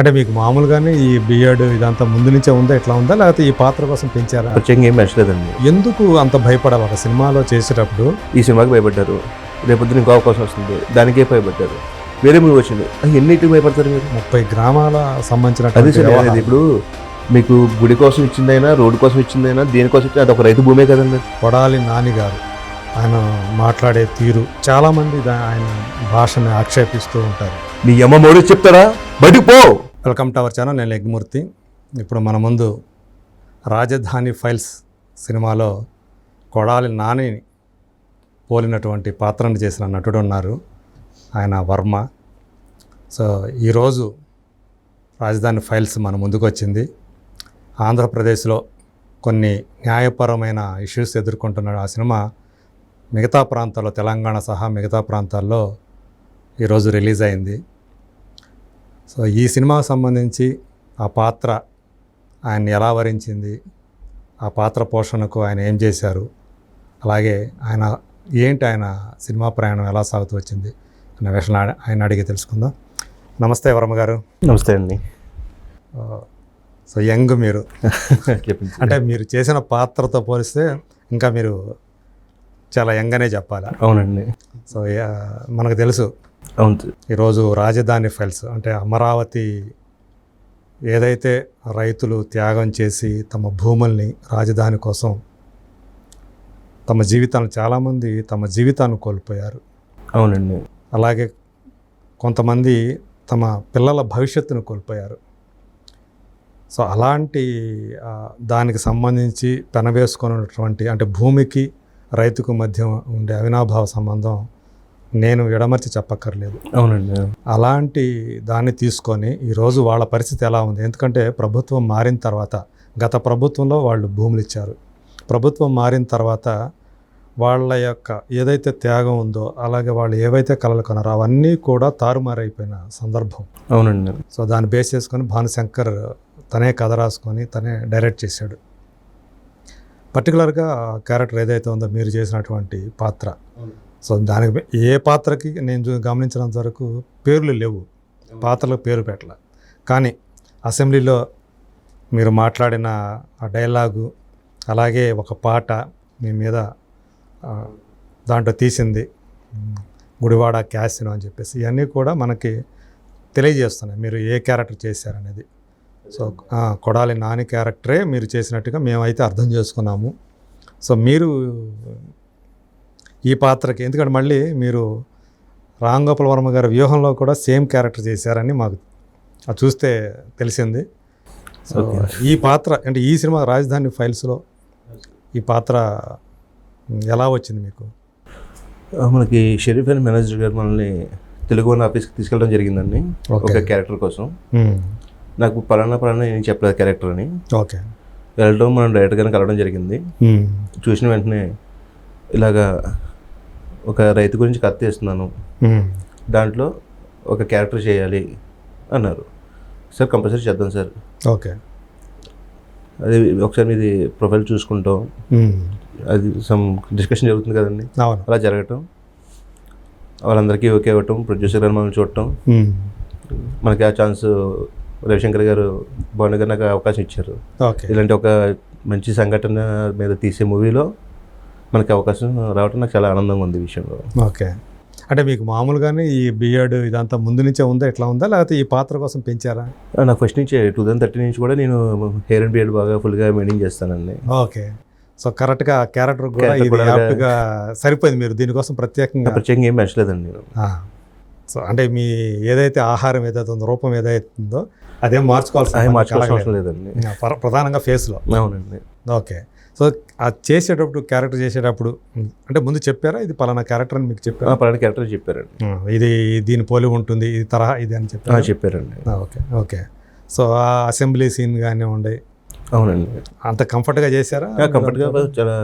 అంటే మీకు మామూలుగానే ఈ బిఎడ్ ఇదంతా ముందు నుంచే ఉందా, ఎట్లా ఉందా, లేకపోతే ఈ పాత్ర కోసం పెంచారా? ప్రత్యేకంగా ఏం పెంచలేదండి. ఎందుకు అంత భయపడాలి? ఒక సినిమాలో చేసేటప్పుడు ఈ సినిమాకి భయపడ్డారు, రేపొద్దున ఇంకో అవకాశం వస్తుంది దానికే భయపడ్డారు. వేరే మూవీ వచ్చింది, ఎన్నిటికి భయపడతారు మీరు? 30 గ్రామాల సంబంధించిన అదే సార్ అనేది. ఇప్పుడు మీకు గుడి కోసం ఇచ్చిందైనా, రోడ్డు కోసం ఇచ్చిందైనా, దేనికోసం ఇచ్చింది, అది ఒక రైతు భూమే కదండి. కొడాలి నాని గారు ఆయన మాట్లాడే తీరు, చాలామంది ఆయన భాషని ఆక్షేపిస్తూ ఉంటారు. నీ అమ్మ మోడీ చెప్తారా, బయటకు పో. Welcome to our channel. నేను యజ్ఞమూర్తి. ఇప్పుడు మన ముందు రాజధాని ఫైల్స్ సినిమాలో కొడాలి నానిని పోలినటువంటి పాత్రను చేసిన నటుడు ఉన్నారు, ఆయన వర్మ. సో ఈరోజు రాజధాని ఫైల్స్ మన ముందుకు వచ్చింది. ఆంధ్రప్రదేశ్లో కొన్ని న్యాయపరమైన ఇష్యూస్ ఎదుర్కొంటున్న ఆ సినిమా మిగతా ప్రాంతాల్లో, తెలంగాణ సహా మిగతా ప్రాంతాల్లో ఈరోజు రిలీజ్ అయింది. సో ఈ సినిమాకు సంబంధించి ఆ పాత్ర ఆయన్ని ఎలా వరించింది, ఆ పాత్ర పోషణకు ఆయన ఏం చేశారు, అలాగే ఆయన సినిమా ప్రయాణం ఎలా సాగుతూ వచ్చింది అన్న విషయం ఆయన అడిగి తెలుసుకుందాం. నమస్తే వర్మ గారు. నమస్తే అండి. సో యంగ్ మీరు అంటే మీరు చేసిన పాత్రతో పోలిస్తే ఇంకా మీరు చాలా యంగ్ అనే చెప్పాలి. అవునండి. సో మనకు తెలుసు, అవును, ఈరోజు రాజధాని ఫైల్స్ అంటే అమరావతి ఏదైతే రైతులు త్యాగం చేసి తమ భూముల్ని రాజధాని కోసం చాలామంది తమ జీవితాన్ని కోల్పోయారు. అవునండి. అలాగే కొంతమంది తమ పిల్లల భవిష్యత్తును కోల్పోయారు. సో అలాంటి దానికి సంబంధించి పెనవేసుకున్నటువంటి అంటే భూమికి రైతుకు మధ్య ఉండే అవినాభావ సంబంధం నేను విడమర్చి చెప్పక్కర్లేదు. అవునండి. అలాంటి దాన్ని తీసుకొని ఈరోజు వాళ్ళ పరిస్థితి ఎలా ఉంది? ఎందుకంటే ప్రభుత్వం మారిన తర్వాత, గత ప్రభుత్వంలో వాళ్ళు భూములు ఇచ్చారు, ప్రభుత్వం మారిన తర్వాత వాళ్ళ యొక్క ఏదైతే త్యాగం ఉందో, అలాగే వాళ్ళు ఏవైతే కలలు కన్నారో అవన్నీ కూడా తారుమారైపోయిన సందర్భం. అవునండి. సో దాన్ని బేస్ చేసుకొని భానుశంకర్ తనే కథ రాసుకొని తనే డైరెక్ట్ చేశాడు. పర్టికులర్గా క్యారెక్టర్ ఏదైతే ఉందో మీరు చేసినటువంటి పాత్ర, సో దానికి ఏ పాత్రకి నేను గమనించినంత వరకు పేర్లు లేవు, పాత్రలకు పేరు పెట్టాల. కానీ అసెంబ్లీలో మీరు మాట్లాడిన ఆ డైలాగు, అలాగే ఒక పాట మీ మీద దాంట్లో తీసింది గుడివాడ క్యాసినో అని చెప్పేసి, ఇవన్నీ కూడా మనకి తెలియజేస్తున్నాయి మీరు ఏ క్యారెక్టర్ చేశారనేది. సో కొడాలి నాని క్యారెక్టరే మీరు చేసినట్టుగా మేమైతే అర్థం చేసుకున్నాము. సో మీరు ఈ పాత్రకి, ఎందుకంటే మళ్ళీ మీరు రామ్ గోపాల్ వర్మ గారి వ్యూహంలో కూడా సేమ్ క్యారెక్టర్ చేశారని మాకు చూస్తే తెలిసింది. సో ఈ పాత్ర అంటే ఈ సినిమా రాజధాని ఫైల్స్లో ఈ పాత్ర ఎలా వచ్చింది మీకు? మనకి షరీఫ్ అని మేనేజర్ గారు మనల్ని తెలుగు వన్ ఆఫీస్కి తీసుకెళ్ళడం జరిగిందండి ఒక క్యారెక్టర్ కోసం. నాకు పలానా ఏం చెప్పలేదు క్యారెక్టర్ అని. ఓకే. వెళ్ళడం మనం డైరెక్ట్గానే కలవడం జరిగింది. చూసిన వెంటనే ఇలాగా ఒక రైతు గురించి కథ తీస్తున్నాను, దాంట్లో ఒక క్యారెక్టర్ చేయాలి అన్నారు. సార్ కంపల్సరీ చేద్దాం సార్. ఓకే. అది ఒకసారి మీది ప్రొఫైల్ చూసుకుంటాం, అది సమ్ డిస్కషన్ జరుగుతుంది కదండి, అలా జరగటం, వాళ్ళందరికీ ఓకే అవ్వటం, ప్రొడ్యూసర్ గారు మనం చూడటం, మనకి ఆ ఛాన్స్ రవిశంకర్ గారు, భాను గారు నాకు అవకాశం ఇచ్చారు. ఇలాంటి ఒక మంచి సంఘటన మీద తీసే మూవీలో మనకి అవకాశం రావటం నాకు చాలా ఆనందంగా ఉంది ఈ విషయంలో. ఓకే. అంటే మీకు మామూలుగానే ఈ బిఎడ్ ఇదంతా ముందు నుంచే ఉందా, ఎట్లా ఉందా, లేకపోతే ఈ పాత్ర కోసం పెంచారా? నాకు ఫస్ట్ నుంచి 2013 నుంచి కూడా నేను హెయిర్ అండ్ బియర్డ్ బాగా ఫుల్గా మెయింటైన్ చేస్తానండి. ఓకే. సో కరెక్ట్గా క్యారెక్టర్ కూడా యాప్ట్గా సరిపోయింది. మీరు దీనికోసం ప్రత్యేకంగా ఏం పెంచలేదండి నేను. సో అంటే మీ ఏదైతే ఆహారం ఏదైతే ఉందో, రూపం ఏదైతే ఉందో అదేం మార్చుకోవాల్సిన అవసరం లేదండి, ప్రధానంగా ఫేస్లో. అవునండి. ఓకే. సో అది చేసేటప్పుడు, క్యారెక్టర్ చేసేటప్పుడు అంటే ముందు చెప్పారా ఇది పలానా క్యారెక్టర్ అని మీకు చెప్పారా? పలానా క్యారెక్టర్ చెప్పారండి, ఇది దీని పోలి ఉంటుంది, ఇది తరహా ఇది అని చెప్పారండి. ఓకే. ఓకే. సో ఆ అసెంబ్లీ సీన్ కానీ ఉండే. అవునండి. అంత కంఫర్ట్గా చేశారా? కంఫర్ట్గా, చాలా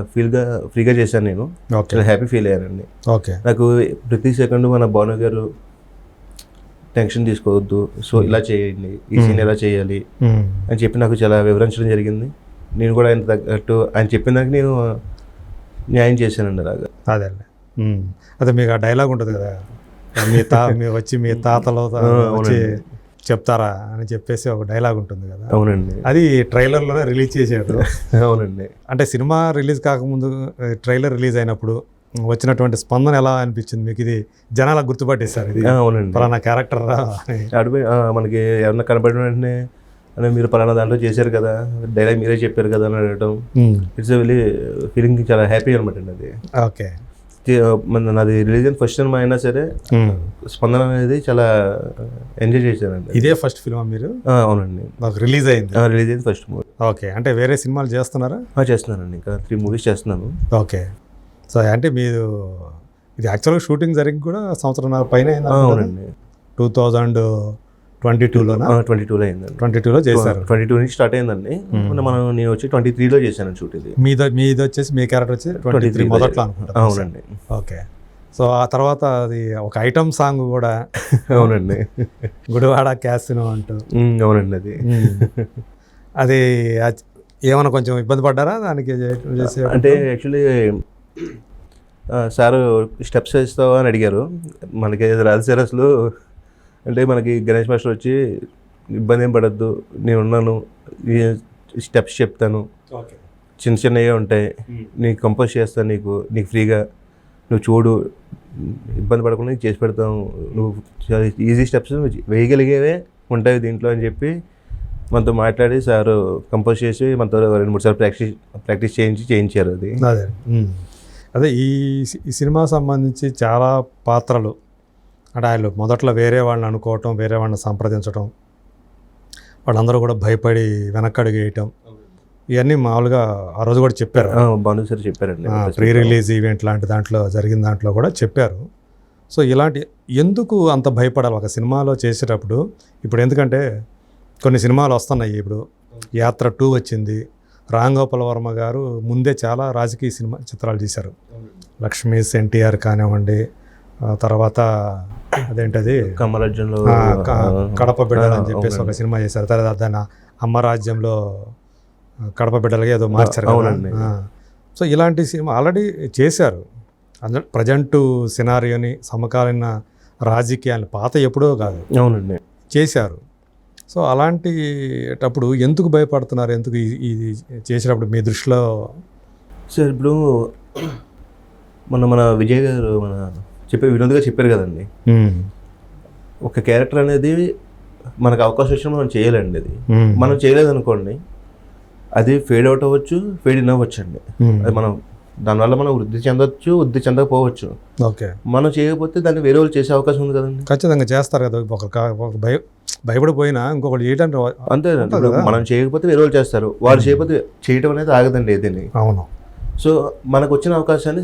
ఫ్రీగా చేశాను నేను. చాలా హ్యాపీ ఫీల్ అయ్యానండి. ఓకే. నాకు ప్రతి సెకండ్ మన భాను గారు టెన్షన్ తీసుకోవద్దు, సో ఇలా చేయండి, ఈ సీన్ ఎలా చేయాలి అని చెప్పి నాకు చాలా వివరించడం జరిగింది. నేను కూడా ఆయన తగ్గట్టు ఆయన చెప్పిన దానికి నేను న్యాయం చేశానండి. అలాగా అదే మీకు ఆ డైలాగ్ ఉంటుంది కదా, మీ తాతలో వచ్చి చెప్తారా అని చెప్పేసి ఒక డైలాగ్ ఉంటుంది కదా, అవునండి. అది ట్రైలర్లోనే రిలీజ్ చేసాడు. అవునండి. అంటే సినిమా రిలీజ్ కాకముందు ట్రైలర్ రిలీజ్ అయినప్పుడు వచ్చినటువంటి స్పందన ఎలా అనిపించింది మీకు? ఇది జనాలకు గుర్తుపట్టేశారు, ఇది అవునండి. పలానా క్యారెక్టర్ అడిపోయి మనకి ఎవరన్నా కనపడిన వెంటనే అంటే మీరు పలానా దాంట్లో చేశారు కదా, డైలాగ్ మీరే చెప్పారు కదా అని అడగడం, ఇట్స్ వెరీ ఫీలింగ్ చాలా హ్యాపీ అనమాట అండి అది. ఓకే. నాది రిలీజ్ అయిన ఫస్ట్ సినిమా అయినా సరే స్పందన అనేది చాలా ఎంజాయ్ చేశానండి. ఇదే ఫస్ట్ ఫిల్మా మీరు? అవునండి, రిలీజ్ అయింది. రిలీజ్ అయింది ఫస్ట్ మూవీ. ఓకే. అంటే వేరే సినిమాలు చేస్తున్నారా? చేస్తున్నానండి, ఇంకా 3 మూవీస్ చేస్తున్నాను. ఓకే. సో అంటే మీరు ఇది యాక్చువల్గా షూటింగ్ జరిగి కూడా సంవత్సరం పైన అయింది. అవునండి. 2022లోనా? 22లో అయిందండి. 22లో చేశారు. 22 నుంచి స్టార్ట్ అయిందండి. నేను వచ్చి 23లో చేశాను షూట్. ఇది మీది వచ్చేసి మీ క్యారెక్టర్ వచ్చి 23 మొదట్లో అనుకుంటా. అవునండి. ఓకే. సో ఆ తర్వాత అది ఒక ఐటమ్ సాంగ్ కూడా. అవునండి. గుడివాడ క్యాసినో అంటూ. అవునండి. అది ఏమైనా కొంచెం ఇబ్బంది పడ్డారా దానికి చేసే? అంటే యాక్చువల్లీ సార్ స్టెప్స్ వేస్తావా అని అడిగారు. మనకి రాజు సార్ అసలు అంటే మనకి గణేష్ మాస్టర్ వచ్చి ఇబ్బంది ఏం పడద్దు, నేను ఉన్నాను, స్టెప్స్ చెప్తాను, చిన్న చిన్నవి ఉంటాయి, నీకు కంపోజ్ చేస్తాను, నీకు ఫ్రీగా, నువ్వు చూడు, ఇబ్బంది పడకుండా నీకు చేసి పెడతాం, నువ్వు ఈజీ స్టెప్స్ వేయగలిగేవే ఉంటాయి దీంట్లో అని చెప్పి మనతో మాట్లాడి సార్ కంపోజ్ చేసి మనతో 2-3 సార్లు ప్రాక్టీస్ చేయించారు. అది అదే ఈ సినిమా సంబంధించి చాలా పాత్రలు అంటే ఆయన మొదట్లో వేరే వాళ్ళని అనుకోవటం, వేరే వాళ్ళని సంప్రదించడం, వాళ్ళందరూ కూడా భయపడి వెనక్కడుగు వేయటం, ఇవన్నీ మామూలుగా ఆ రోజు కూడా చెప్పారు. భాను సార్ చెప్పారండి, ప్రీ రిలీజ్ ఈవెంట్ లాంటి దాంట్లో జరిగిన దాంట్లో కూడా చెప్పారు. సో ఇలాంటి ఎందుకు అంత భయపడాలి ఒక సినిమాలో చేసేటప్పుడు? ఇప్పుడు ఎందుకంటే కొన్ని సినిమాలు వస్తున్నాయి, ఇప్పుడు యాత్ర 2 వచ్చింది, రామ్ గోపాల్ వర్మ గారు ముందే చాలా రాజకీయ సినిమా చిత్రాలు తీశారు, లక్ష్మీ ఎన్టీఆర్ కానివ్వండి, తర్వాత అదేంటది కమరాజ్యంలో కడప బిడ్డలు అని చెప్పేసి ఒక సినిమా చేశారు. తర్వాత దాన్ని అమ్మరాజ్యంలో కడప బిడ్డలుగా ఏదో మార్చారు. సో ఇలాంటి సినిమా ఆల్రెడీ చేశారు. ప్రజెంట్ సినారియోని, సమకాలీన రాజకీయాన్ని పాత ఎప్పుడో కాదు చేశారు. సో అలాంటిటప్పుడు ఎందుకు భయపడుతున్నారు? ఎందుకు ఇది చేసినప్పుడు మీ దృష్టిలో? సార్ ఇప్పుడు మన విజయ్ గారు వినోద్ గారు చెప్పారు కదండి, ఒక క్యారెక్టర్ అనేది మనకు అవకాశం వచ్చినా మనం చేయాలండి. అది మనం చేయలేదు అనుకోండి, అది ఫేడ్ అవుట్ అవ్వచ్చు, ఫేడ్ ఇన్ అవ్వచ్చు అండి. అది మనం దానివల్ల మనం వృద్ధి చెందవచ్చు, వృద్ధి చెందకపోవచ్చు. ఓకే. మనం చేయకపోతే దాన్ని వేరే వాళ్ళు చేసే అవకాశం ఉంది కదండి. ఖచ్చితంగా చేస్తారు కదా, ఒక భయపడిపోయినా ఇంకొకటి చేయడానికి అంతే. మనం చేయకపోతే వేరే వాళ్ళు చేస్తారు, వాళ్ళు చేయకపోతే చేయడం అనేది ఆగదండి ఏదైనా. అవును. సో మనకు వచ్చిన అవకాశాన్ని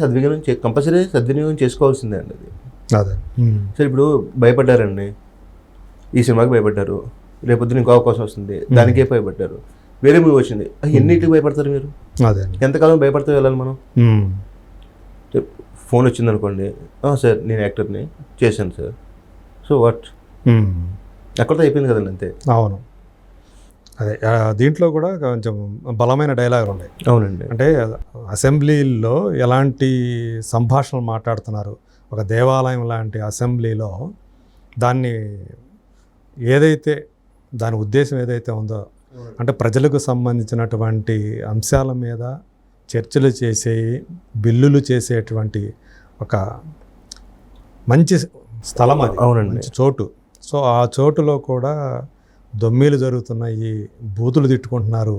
కంపల్సరీ సద్వినియోగం చేసుకోవాల్సిందే అండి అది. అదే. సరే ఇప్పుడు భయపడ్డారండి, ఈ సినిమాకి భయపడ్డారు, రేపొద్దున ఇంకో అవకాశం వస్తుంది, దానికే భయపడ్డారు, వేరే మూవీ వచ్చింది, ఎన్నిటికి భయపడతారు మీరు? అదే. ఎంతకాలం భయపడితే వెళ్ళాలి మనం? ఫోన్ వచ్చింది అనుకోండి, సార్ నేను యాక్టర్ని చేశాను సార్, సో వాట్, అక్కడితో అయిపోయింది కదండి, అంతే. అవును. అదే దీంట్లో కూడా కొంచెం బలమైన డైలాగులు ఉన్నాయి. అవునండి. అంటే అసెంబ్లీలో ఎలాంటి సంభాషణలు మాట్లాడుతున్నారు, ఒక దేవాలయం లాంటి అసెంబ్లీలో దాన్ని దాని ఉద్దేశం ఏదైతే ఉందో, అంటే ప్రజలకు సంబంధించినటువంటి అంశాల మీద చర్చలు చేసే, బిల్లులు చేసేటువంటి ఒక మంచి స్థలం అది. అవునండి. మంచి చోటు. సో ఆ చోటులో కూడా దొమ్మీలు జరుగుతున్నాయి, బూతులు తిట్టుకుంటున్నారు,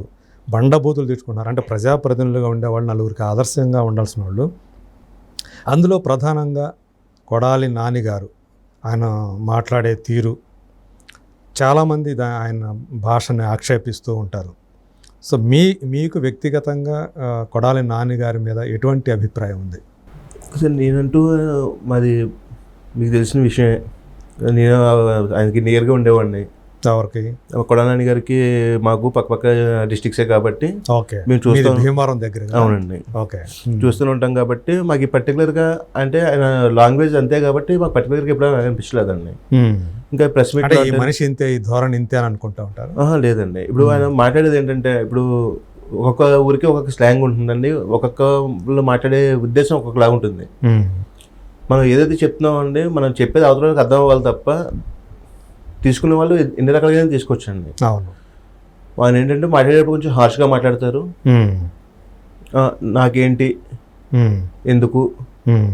బండబూతులు తిట్టుకుంటున్నారు. అంటే ప్రజాప్రతినిధులుగా ఉండేవాళ్ళు, నలుగురికి ఆదర్శంగా ఉండాల్సిన వాళ్ళు. అందులో ప్రధానంగా కొడాలి నాని గారు, ఆయన మాట్లాడే తీరు, చాలామంది ఆయన భాషని ఆక్షేపిస్తూ ఉంటారు. సో మీకు వ్యక్తిగతంగా కొడాలి నాని గారి మీద ఎటువంటి అభిప్రాయం ఉంది? అసలు నేనంటూ మాది మీకు తెలిసిన విషయమే, నేను ఆయనకి నియర్గా ఉండేవాడిని. ఎవరికి? కొడాలి నాని గారికి మాకు పక్క డిస్ట్రిక్ట్సే కాబట్టి మేము చూస్తాం, భీమవరం దగ్గర. అవునండి. ఓకే. చూస్తూనే ఉంటాం కాబట్టి మాకు పర్టికులర్గా అంటే ఆయన లాంగ్వేజ్ అంతే కాబట్టి మాకు పర్టికులర్గా ఎప్పుడు అనిపించలేదండి. ఇంకా ప్రెస్ మీట్ ఈ మనిషి ఇంతే, ఈ ధోరణి ఇంతే అని అనుకుంటా ఉంటారు. లేదండి. ఇప్పుడు ఆయన మాట్లాడేది ఏంటంటే, ఇప్పుడు ఒక్కొక్క ఊరికి ఒక్కొక్క స్లాంగ్ ఉంటుందండి, ఒక్కొక్క మాట్లాడే ఉద్దేశం ఒక్కొక్కలాగా ఉంటుంది. మనం ఏదైతే చెప్తున్నాం అండి, మనం చెప్పేది అవతలకి అర్థం అవ్వాలి తప్ప తీసుకునే వాళ్ళు ఎన్ని రకాలుగా తీసుకోవచ్చండి. అవును. వాళ్ళు ఏంటంటే మాట్లాడేటప్పుడు కొంచెం హార్ష్గా మాట్లాడతారు. నాకేంటి, ఎందుకు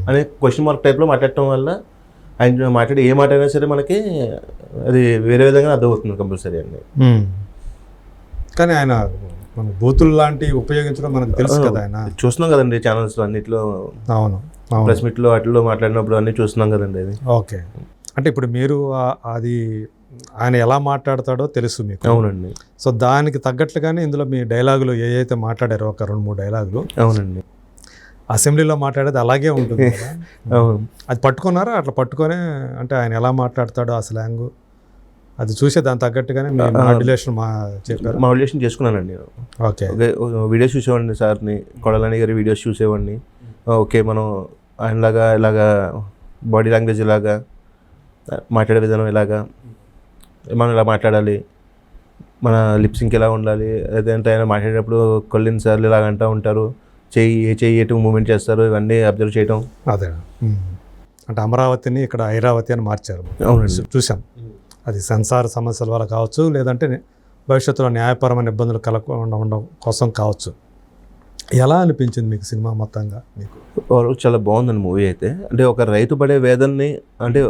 అనే క్వశ్చన్ మార్క్ టైప్లో మాట్లాడటం వల్ల ఆయన మాట్లాడి ఏ మాట అయినా సరే మనకి అది వేరే విధంగా అర్థమవుతుంది కంపల్సరీ అండి. కానీ ఆయన మన బూతులు లాంటివి ఉపయోగించడం మనకు తెలుసు కదా, ఆయన చూస్తున్నాం కదండి ఛానల్స్ అన్నిట్లో. అవును, ప్రెస్ మీట్లో వాటిలో మాట్లాడినప్పుడు అన్నీ చూస్తున్నాం కదండి అది. ఓకే, అంటే ఇప్పుడు మీరు అది ఆయన ఎలా మాట్లాడతాడో తెలుసు మీకు. అవునండి. సో దానికి తగ్గట్లుగానే ఇందులో మీ డైలాగులు ఏవైతే మాట్లాడారో ఒక 2-3 డైలాగులు. అవునండి. అసెంబ్లీలో మాట్లాడేది అలాగే ఉంటుంది కదా. అవును. అది పట్టుకున్నారా? అట్లా పట్టుకొని అంటే ఆయన ఎలా మాట్లాడతాడో ఆ స్లాంగ్ అది చూసే దాని తగ్గట్టుగానే మీ మాడ్యులేషన్ చెప్పారు. మాడ్యులేషన్ చేసుకున్నానండి. ఓకే, వీడియోస్ చూసేవాడిని, సార్ని కొడాలని గారి వీడియోస్ చూసేవాడిని. ఓకే, మనం ఆయనలాగా ఇలాగా బాడీ లాంగ్వేజ్ ఇలాగా, మాట్లాడే విధానం ఇలాగా, మనం ఇలా మాట్లాడాలి, మన లిప్సింగ్ ఎలా ఉండాలి, అదేంటే ఆయన మాట్లాడేటప్పుడు కొల్లిన సార్లు ఇలాగ అంటూ ఉంటారు, చెయ్యి ఎటు మూమెంట్ చేస్తారు, ఇవన్నీ అబ్జర్వ్ చేయటం. అదే అంటే అమరావతిని ఇక్కడ ఐరావతి అని మార్చారు. అవునండి, చూసాం. అది సెన్సార్ సమస్యల వల్ల కావచ్చు, లేదంటే భవిష్యత్తులో న్యాయపరమైన ఇబ్బందులు కలగకుండా ఉండడం కోసం కావచ్చు. ఎలా అనిపించింది మీకు సినిమా మొత్తంగా? మీకు చాలా బాగుందండి మూవీ అయితే. అంటే ఒక రైతు పడే వేదనని, అంటే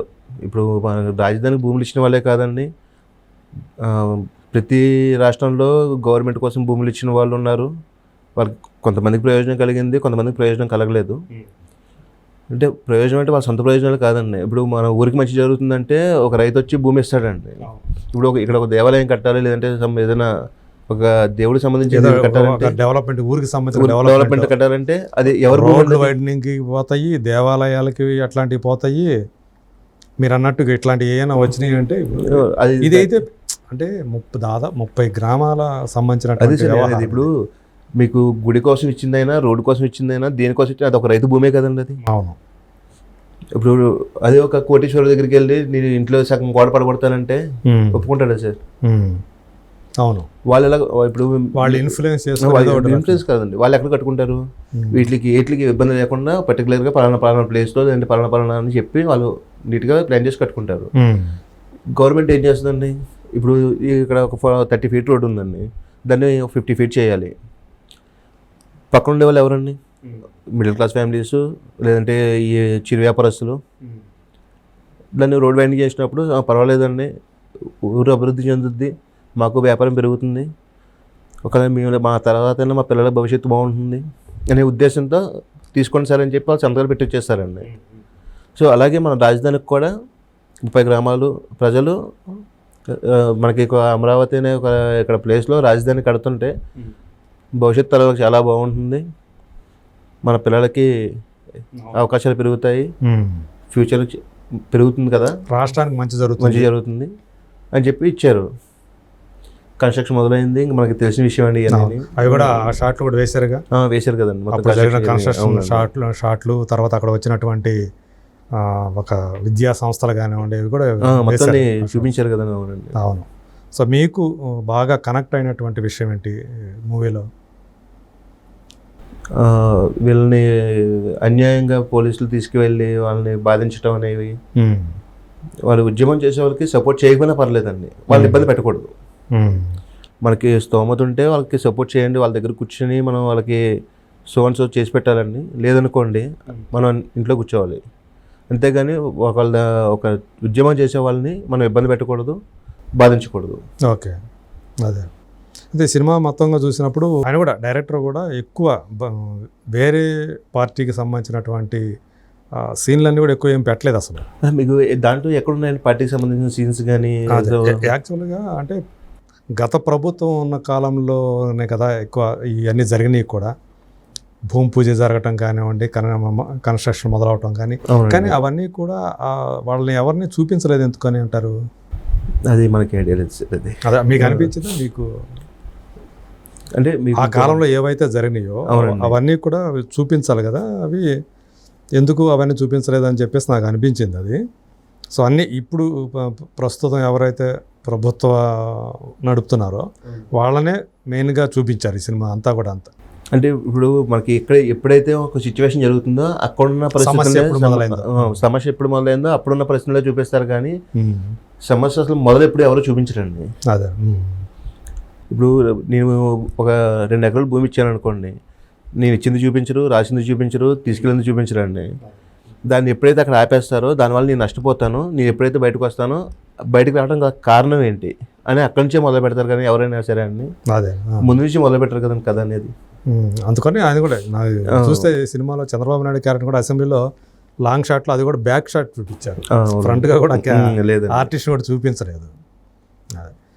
ఇప్పుడు మన రాజధానికి భూములు ఇచ్చిన వాళ్ళే కాదండి, ప్రతి రాష్ట్రంలో గవర్నమెంట్ కోసం భూములు ఇచ్చిన వాళ్ళు ఉన్నారు. వాళ్ళకి కొంతమందికి ప్రయోజనం కలిగింది, కొంతమందికి ప్రయోజనం కలగలేదు. అంటే ప్రయోజనం అంటే వాళ్ళ సొంత ప్రయోజనాలు కాదండి. ఇప్పుడు మన ఊరికి మంచి జరుగుతుందంటే ఒక రైతు వచ్చి భూమి ఇస్తాడండి. ఇప్పుడు ఇక్కడ ఒక దేవాలయం కట్టాలి, లేదంటే ఏదైనా ఒక దేవుడికి సంబంధించి కట్టాలంటే, డెవలప్మెంట్ కట్టాలంటే అది ఎవరు రోడ్లు వైడనింగ్కి పోతాయి, దేవాలయాలకి అట్లాంటివి పోతాయి. మీరు అన్నట్టుగా ఇట్లాంటివి ఏమైనా వచ్చినాయి అంటే ఇదైతే అంటే దాదాపు 30 గ్రామాల సంబంధించిన. ఇప్పుడు మీకు గుడి కోసం ఇచ్చిందైనా, రోడ్డు కోసం ఇచ్చిందైనా, దేనికోసం ఇచ్చింది అది ఒక రైతు భూమే కదండి అది. అవును. ఇప్పుడు అదే ఒక కోటేశ్వర దగ్గరికి వెళ్ళి నేను ఇంట్లో సగం గోడ పడగొడతానంటే ఒప్పుకుంటాడా సార్? అవును. వాళ్ళు ఎలా, ఇప్పుడు వాళ్ళు ఇన్ఫ్లుయెన్స్ కాదండి, వాళ్ళు ఎక్కడ కట్టుకుంటారు? వీటికి ఇబ్బంది లేకుండా పర్టికులర్గా పలానా ప్లేస్లో లేదంటే పలానా అని చెప్పి వాళ్ళు నీట్గా ప్లాన్ చేసి కట్టుకుంటారు. గవర్నమెంట్ ఏం చేస్తుందండి, ఇప్పుడు ఇక్కడ ఒక 30 feet రోడ్ ఉందండి, దాన్ని 50 feet చేయాలి. పక్కన ఉండే వాళ్ళు ఎవరండి? మిడిల్ క్లాస్ ఫ్యామిలీస్, లేదంటే ఈ చిరు వ్యాపారస్తులు. దాన్ని రోడ్ వైండింగ్ చేసినప్పుడు పర్వాలేదండి, ఊరు అభివృద్ధి చెందుద్ది, మాకు వ్యాపారం పెరుగుతుంది, ఒకవేళ మేము మా తర్వాత మా పిల్లల భవిష్యత్తు బాగుంటుంది అనే ఉద్దేశంతో తీసుకోండి సార్ అని చెప్పి వాళ్ళు సంతకాలు పెట్టి వచ్చేస్తారండి. సో అలాగే మన రాజధానికి కూడా 30 గ్రామాలు ప్రజలు మనకి అమరావతి అనే ఒక ఇక్కడ ప్లేస్లో రాజధాని కడుతుంటే భవిష్యత్తు తరాలకు చాలా బాగుంటుంది, మన పిల్లలకి అవకాశాలు పెరుగుతాయి, ఫ్యూచర్ పెరుగుతుంది కదా, రాష్ట్రానికి మంచి జరుగుతుంది అని చెప్పి ఇచ్చారు. కన్స్ట్రక్షన్ మొదలైంది, ఇంకా మనకి తెలిసిన విషయం అండి. అవి కూడా ఆ షాట్లు కూడా వేశారు కదండి, కన్స్ట్రక్షన్ షాట్లు. తర్వాత అక్కడ వచ్చినటువంటి ఒక విద్యా సంస్థలు కానివ్వండి, ఇవి కూడా మొత్తాన్ని చూపించారు కదండి. అవునండి. అవును. సో మీకు బాగా కనెక్ట్ అయినటువంటి విషయం ఏంటి మూవీలో? వీళ్ళని అన్యాయంగా పోలీసులు తీసుకువెళ్ళి వాళ్ళని బాధించడం అనేవి, వాళ్ళు ఉద్యమం చేసే వాళ్ళకి సపోర్ట్ చేయకపోయినా పర్లేదండి, వాళ్ళని ఇబ్బంది పెట్టకూడదు. మనకి స్తోమత ఉంటే వాళ్ళకి సపోర్ట్ చేయండి, వాళ్ళ దగ్గర కూర్చొని మనం వాళ్ళకి సో చేసి పెట్టాలండి. లేదనుకోండి మనం ఇంట్లో కూర్చోవాలి. అంతేగాని ఒక ఉద్యమం చేసే వాళ్ళని మనం ఇబ్బంది పెట్టకూడదు, బాధించకూడదు. ఓకే, అదే. అయితే సినిమా మొత్తంగా చూసినప్పుడు ఆయన కూడా డైరెక్టర్ కూడా ఎక్కువ వేరే పార్టీకి సంబంధించినటువంటి సీన్లన్నీ కూడా ఎక్కువ ఏం పెట్టలేదు అసలు. మీకు దాంట్లో ఎక్కడున్నాయండి పార్టీకి సంబంధించిన సీన్స్ కానీ? యాక్చువల్గా అంటే గత ప్రభుత్వం ఉన్న కాలంలోనే కదా ఎక్కువ ఇవన్నీ జరిగినాయి కూడా. భూమి పూజ జరగటం కానివ్వండి, కన్స్ట్రక్షన్ మొదలవటం కానీ అవన్నీ కూడా వాళ్ళని ఎవరిని చూపించలేదు. ఎందుకని అంటారు? అది మనకి ఐడియా లేదు. అదే మీకు అనిపించిందా? మీకు అంటే ఆ కాలంలో ఏవైతే జరిగినాయో అవన్నీ కూడా చూపించాలి కదా, అవి ఎందుకు అవన్నీ చూపించలేదని చెప్పేసి నాకు అనిపించింది అది. సో అన్నీ ఇప్పుడు ప్రస్తుతం ఎవరైతే ప్రభుత్వ నడుపుతున్నారో వాళ్ళనే మెయిన్గా చూపించారు ఈ సినిమా అంతా కూడా. అంటే ఇప్పుడు మనకి ఎప్పుడైతే ఒక సిచ్యువేషన్ జరుగుతుందో అక్కడున్న సమస్య ఎప్పుడు మొదలైందో అప్పుడున్న పరిస్థితుల్లో చూపిస్తారు, కానీ సమస్య అసలు మొదలు ఎప్పుడు ఎవరో చూపించరండి. అదే ఇప్పుడు నేను ఒక 2 ఎకరాలు భూమి ఇచ్చాను అనుకోండి, నేను ఇచ్చింది చూపించరు, రాసింది చూపించరు, తీసుకెళ్ళింది చూపించరండి. దాన్ని ఎప్పుడైతే అక్కడ ఆపేస్తారో దానివల్ల నేను నష్టపోతాను, నేను ఎప్పుడైతే బయటకు వస్తానో బయటకు రావడం కారణం ఏంటి అని అక్కడి నుంచే మొదలు పెడతారు. కానీ ఎవరైనా సరే అండి అదే ముందు నుంచి మొదలు పెట్టారు కదండి కథ అనేది. అందుకని ఆయన కూడా నాకు చూస్తే సినిమాలో చంద్రబాబు నాయుడు క్యారెక్టర్ కూడా అసెంబ్లీలో లాంగ్ షాట్లో అది కూడా బ్యాక్ షాట్ చూపించారు, ఫ్రంట్గా కూడా లేదు ఆర్టిస్ట్ కూడా చూపించలేదు.